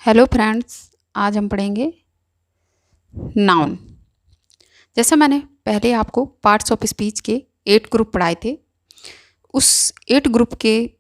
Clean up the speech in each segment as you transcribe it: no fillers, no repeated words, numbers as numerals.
Hello friends, आज हम पढ़ेंगे नाउन। जैसा मैंने पहले आपको पार्ट्स ऑफ स्पीच के 8 ग्रुप पढ़ाए थे, उस 8 ग्रुप के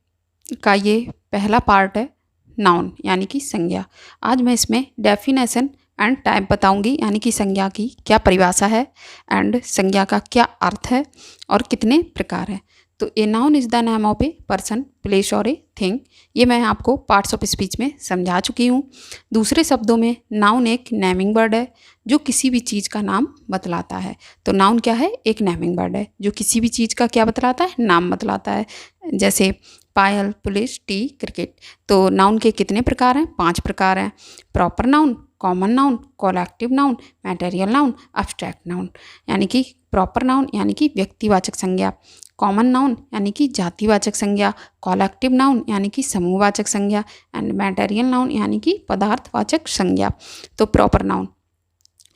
का ये पहला पार्ट है नाउन यानी कि संज्ञा। आज मैं इसमें डेफिनेशन एंड टाइप बताऊंगी, यानी कि संज्ञा की क्या परिभाषा है एंड संज्ञा का क्या अर्थ है और कितने प्रकार हैं। तो a noun is the name of a person, place और ए थिंग। ये मैं आपको पार्ट्स ऑफ स्पीच में समझा चुकी हूँ। दूसरे शब्दों में नाउन एक नेमिंग वर्ड है जो किसी भी चीज़ का नाम बतलाता है। तो नाउन क्या है? एक नेमिंग वर्ड है जो किसी भी चीज़ का क्या बतलाता है? नाम बतलाता है। जैसे पायल, पुलिस, टी, क्रिकेट। तो नाउन के कितने प्रकार हैं? 5 प्रकार हैं। Proper noun, common noun, collective noun, material noun, abstract noun. यानी कि प्रॉपर नाउन यानी कि व्यक्तिवाचक संज्ञा, कॉमन नाउन यानी कि जातिवाचक संज्ञा, कलेक्टिव नाउन यानी कि समूहवाचक संज्ञा एंड मैटेरियल नाउन यानी कि पदार्थवाचक संज्ञा। तो proper noun,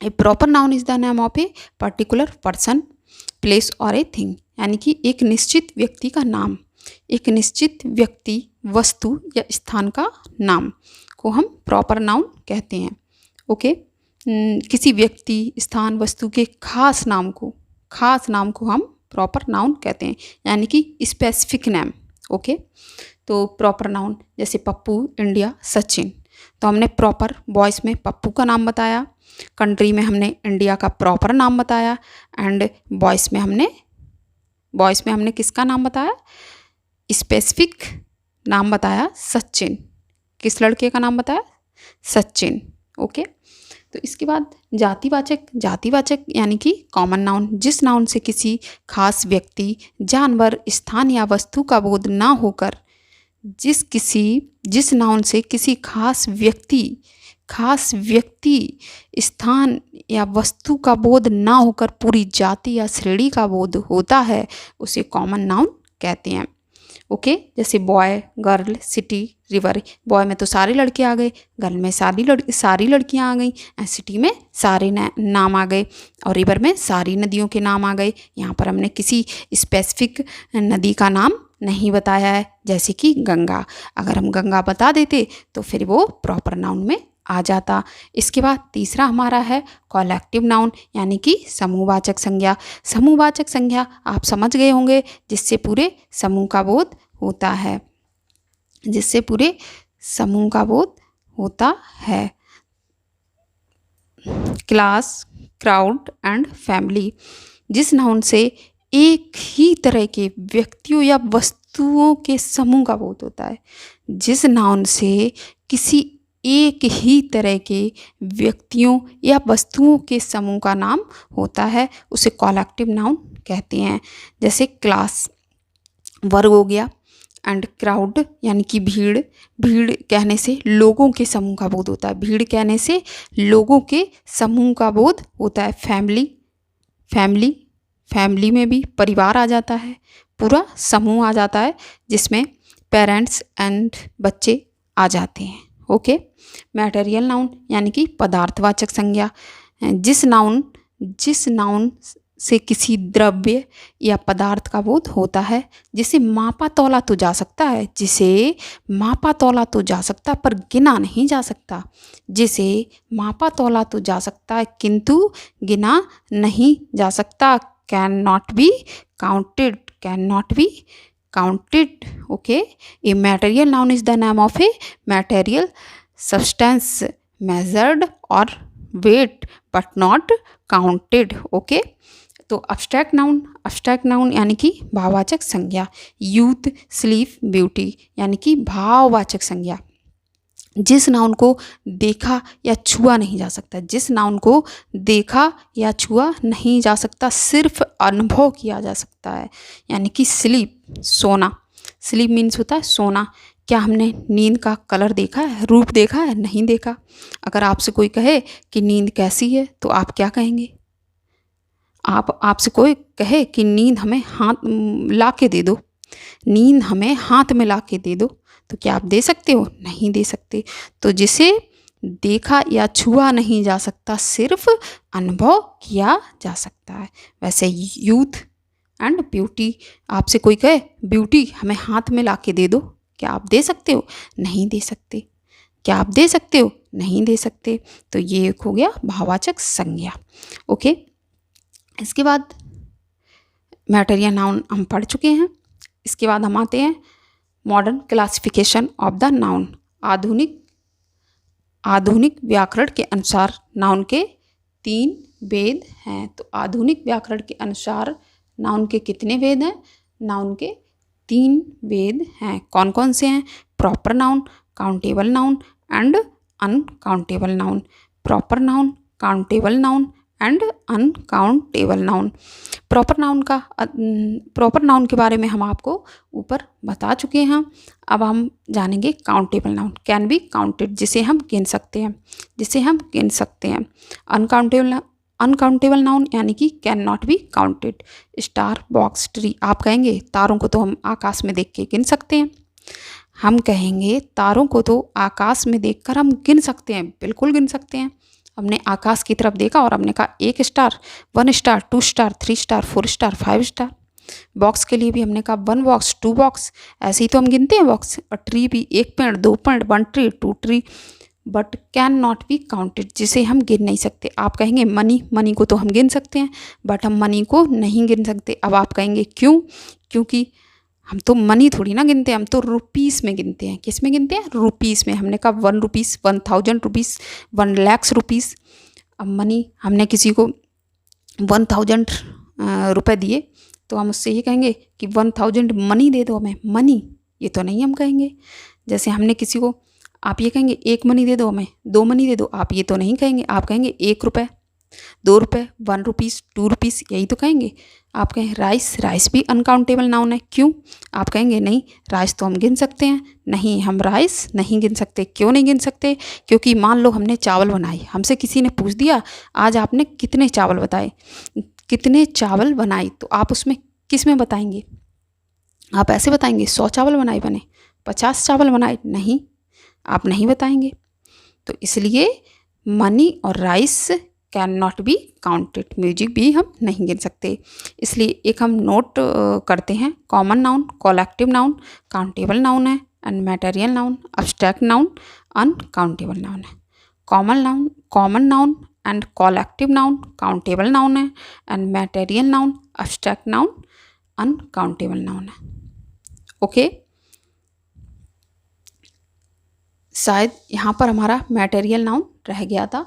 A proper noun is the name of a particular person, place और ए थिंग। यानी कि एक निश्चित व्यक्ति का नाम, एक निश्चित व्यक्ति, वस्तु या स्थान का नाम को हम प्रॉपर नाउन कहते हैं। ओके। किसी व्यक्ति, स्थान, वस्तु के खास नाम को हम प्रॉपर नाउन कहते हैं, यानी कि स्पेसिफिक नेम। ओके। तो प्रॉपर नाउन जैसे पप्पू, इंडिया, सचिन। तो हमने प्रॉपर बॉयज़ में पप्पू का नाम बताया, कंट्री में हमने इंडिया का प्रॉपर नाम बताया एंड बॉयज़ में हमने किसका नाम बताया? स्पेसिफिक नाम बताया, सचिन। किस लड़के का नाम बताया? सचिन। ओके। तो इसके बाद जातिवाचक यानी कि कॉमन नाउन, जिस नाउन से किसी खास व्यक्ति, जानवर, स्थान या वस्तु का बोध ना होकर, जिस नाउन से किसी खास व्यक्ति, स्थान या वस्तु का बोध ना होकर पूरी जाति या श्रेणी का बोध होता है, उसे कॉमन नाउन कहते हैं। ओके। जैसे boy, girl, city, river. Boy में तो सारे लड़के आ गए, गर्ल में सारी लड़कियां आ गई, सिटी में सारे नाम आ गए और रिवर में सारी नदियों के नाम आ गए। यहाँ पर हमने किसी स्पेसिफिक नदी का नाम नहीं बताया है, जैसे कि गंगा। अगर हम गंगा बता देते तो फिर वो प्रॉपर नाउन में आ जाता। इसके बाद तीसरा हमारा है कलेक्टिव नाउन यानी कि समूहवाचक संज्ञा। समूहवाचक संज्ञा आप समझ गए होंगे, जिससे पूरे समूह का बोध होता है, क्लास, क्राउड एंड फैमिली। जिस नाउन से एक ही तरह के व्यक्तियों या वस्तुओं के समूह का बोध होता है, जिस नाउन से किसी एक ही तरह के व्यक्तियों या वस्तुओं के समूह का नाम होता है, उसे कलेक्टिव नाउन कहते हैं। जैसे क्लास वर्ग हो गया एंड क्राउड यानी कि भीड़ कहने से लोगों के समूह का बोध होता है, भीड़ कहने से लोगों के समूह का बोध होता है। फैमिली में भी परिवार आ जाता है, पूरा समूह आ जाता है, जिसमें पेरेंट्स एंड बच्चे आ जाते हैं। ओके। मैटेरियल नाउन यानी कि पदार्थवाचक संज्ञा, जिस नाउन से किसी द्रव्य या पदार्थ का बोध होता है, जिसे मापा तौला तो जा सकता है, पर गिना नहीं जा सकता, जिसे मापा तौला तो जा सकता है किंतु गिना नहीं जा सकता। Can not be counted. Okay. A material noun is the name of a material substance measured or weight but not counted. Okay. तो अब्स्ट्रैक्ट नाउन यानी कि भाववाचक संज्ञा, यूथ, स्लीप, ब्यूटी यानी कि भाववाचक संज्ञा। जिस नाउन को देखा या छुआ नहीं जा सकता, सिर्फ अनुभव किया जा सकता है, यानी कि स्लीप, सोना। स्लीप मीन्स होता है सोना। क्या हमने नींद का कलर देखा है, रूप देखा है? नहीं देखा। अगर आपसे कोई कहे कि नींद कैसी है तो आप क्या कहेंगे? आपसे कोई कहे कि नींद हमें हाथ में ला के दे दो, तो क्या आप दे सकते हो? नहीं दे सकते। तो जिसे देखा या छुआ नहीं जा सकता, सिर्फ अनुभव किया जा सकता है। वैसे यूथ एंड ब्यूटी, आपसे कोई कहे ब्यूटी हमें हाथ में ला के दे दो, क्या आप दे सकते हो? नहीं दे सकते। क्या आप दे सकते हो? नहीं दे सकते। तो ये एक हो गया भाववाचक संज्ञा। ओके, इसके बाद मैटर नाउन हम पढ़ चुके हैं। इसके बाद हम आते हैं modern classification of the noun. आधुनिक व्याकरण के अनुसार नाउन के 3 भेद हैं। तो आधुनिक व्याकरण के अनुसार नाउन के कितने भेद हैं? नाउन के 3 भेद हैं। कौन कौन से हैं? Proper noun, countable noun and uncountable noun. Proper noun, countable noun and uncountable noun. Proper noun के बारे में हम आपको ऊपर बता चुके हैं। अब हम जानेंगे countable noun, can be counted, जिसे हम गिन सकते हैं। अनकाउंटेबल नाउन यानी कि can not be counted. Star, box, tree. आप कहेंगे तारों को तो हम आकाश में देख के गिन सकते हैं। हम कहेंगे तारों को तो आकाश में देखकर हम गिन सकते हैं, बिल्कुल गिन सकते हैं। हमने आकाश की तरफ देखा और हमने कहा 1 star, 1 star, 2 star, 3 star, 4 star, 5 star. Box के लिए भी हमने कहा 1 बॉक्स, 2 बॉक्स, ऐसे ही तो हम गिनते हैं बॉक्स। और ट्री भी 1 पेड़, 2 पेड़, 1 tree, 2 tree, but can not be counted, जिसे हम गिन नहीं सकते। आप कहेंगे मनी को तो हम गिन सकते हैं, बट हम मनी को नहीं गिन सकते। अब आप कहेंगे क्यों? क्योंकि हम तो मनी थोड़ी ना गिनते हैं, हम तो रुपीस में गिनते हैं। किस में गिनते हैं? रुपीस में। हमने कहा 1 रुपीस, 1000 रुपीस, 1 लाख रुपीस। अब मनी, हमने किसी को 1000 रुपये दिए तो हम उससे ये कहेंगे कि 1000 मनी दे दो हमें, मनी, ये तो नहीं हम कहेंगे। जैसे हमने किसी को, आप ये कहेंगे 1 मनी दे दो हमें, 2 मनी दे दो, आप ये तो नहीं कहेंगे। आप कहेंगे 1 रुपये, 2 रुपये, 1 रुपीस, 2 रुपीस, यही तो कहेंगे। आप कहें राइस भी अनकाउंटेबल नाउन है, क्यों? आप कहेंगे नहीं, राइस तो हम गिन सकते हैं। नहीं, हम राइस नहीं गिन सकते। क्यों नहीं गिन सकते? क्योंकि मान लो हमने चावल बनाए, हमसे किसी ने पूछ दिया आज आपने कितने चावल बनाए, तो आप उसमें किस में बताएंगे? आप ऐसे बताएंगे 100 चावल बनाए, बने 50 चावल बनाए? नहीं, आप नहीं बताएंगे। तो इसलिए मनी और rice can not be counted. Music भी हम नहीं गिन सकते। इसलिए एक हम नोट करते हैं, common noun, collective noun, countable noun है, and material noun, abstract noun, uncountable noun है। Common noun and collective noun, countable noun है, and material noun, abstract noun, uncountable noun है। ओके, शायद यहाँ पर हमारा मैटेरियल नाउन रह गया था,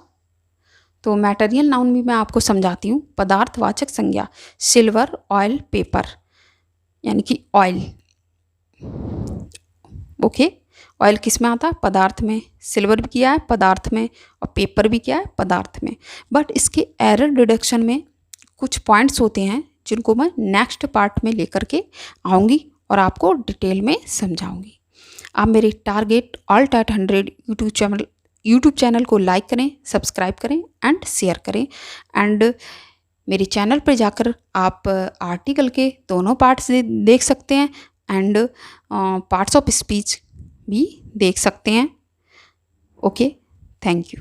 तो मैटेरियल नाउन भी मैं आपको समझाती हूँ। पदार्थवाचक संज्ञा, सिल्वर, ऑयल, पेपर, यानी कि ऑयल। ओके, ऑयल किस में आता है? पदार्थ में। सिल्वर भी किया है पदार्थ में, और पेपर भी किया है पदार्थ में। बट इसके एरर डिडक्शन में कुछ पॉइंट्स होते हैं जिनको मैं नेक्स्ट पार्ट में लेकर के आऊँगी और आपको डिटेल में समझाऊँगी। आप मेरे टारगेट ऑल टाट 100 यूट्यूब चैनल को लाइक करें, सब्सक्राइब करें एंड शेयर करें। एंड मेरे चैनल पर जाकर आप आर्टिकल के दोनों पार्ट्स देख सकते हैं एंड पार्ट्स ऑफ स्पीच भी देख सकते हैं। Okay, thank you.